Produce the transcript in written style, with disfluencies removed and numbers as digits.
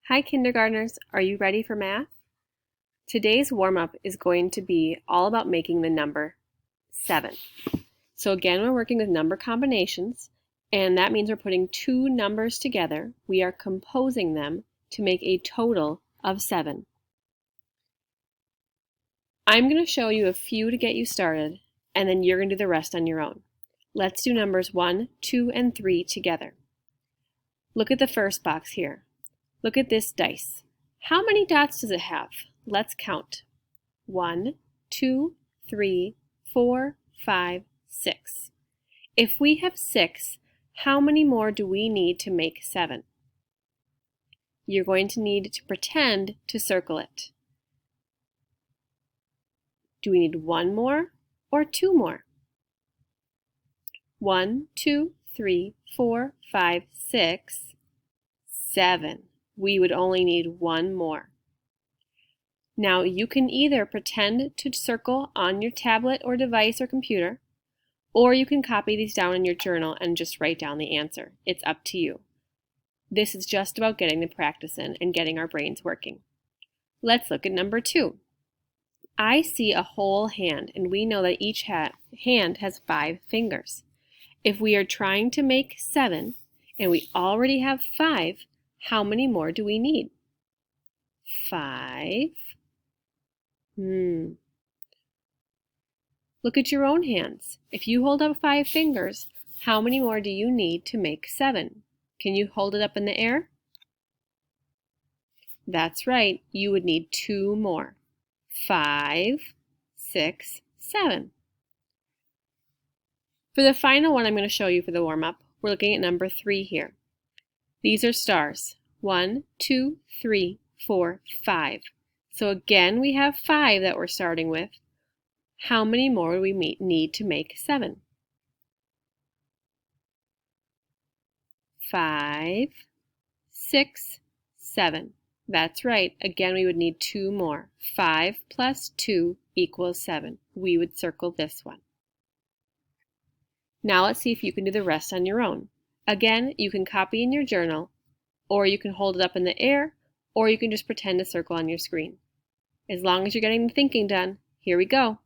Hi kindergartners, are you ready for math? Today's warm-up is going to be all about making the number 7. So again, we're working with number combinations, and that means we're putting two numbers together. We are composing them to make a total of 7. I'm going to show you a few to get you started, and then you're going to do the rest on your own. Let's do numbers 1, 2, and 3 together. Look at the first box here. Look at this dice. How many dots does it have? Let's count. 1, 2, 3, 4, 5, 6. If we have 6, how many more do we need to make 7? You're going to need to pretend to circle it. Do we need 1 more or 2 more? 1, 2, 3, 4, 5, 6, 7. We would only need 1 more. Now you can either pretend to circle on your tablet or device or computer, or you can copy these down in your journal and just write down the answer. It's up to you. This is just about getting the practice in and getting our brains working. Let's look at number 2. I see a whole hand, and we know that each hand has 5 fingers. If we are trying to make 7, and we already have 5, how many more do we need? 5. Look at your own hands. If you hold up 5 fingers, how many more do you need to make 7? Can you hold it up in the air? That's right, you would need 2 more. 5, 6, 7. For the final one I'm going to show you for the warm-up, we're looking at number 3 here. These are stars. 1, 2, 3, 4, 5. So again, we have 5 that we're starting with. How many more do we need to make 7? 5, 6, 7. That's right. Again, we would need 2 more. 5 plus 2 equals 7. We would circle this one. Now let's see if you can do the rest on your own. Again, you can copy in your journal, or you can hold it up in the air, or you can just pretend to circle on your screen. As long as you're getting the thinking done, here we go.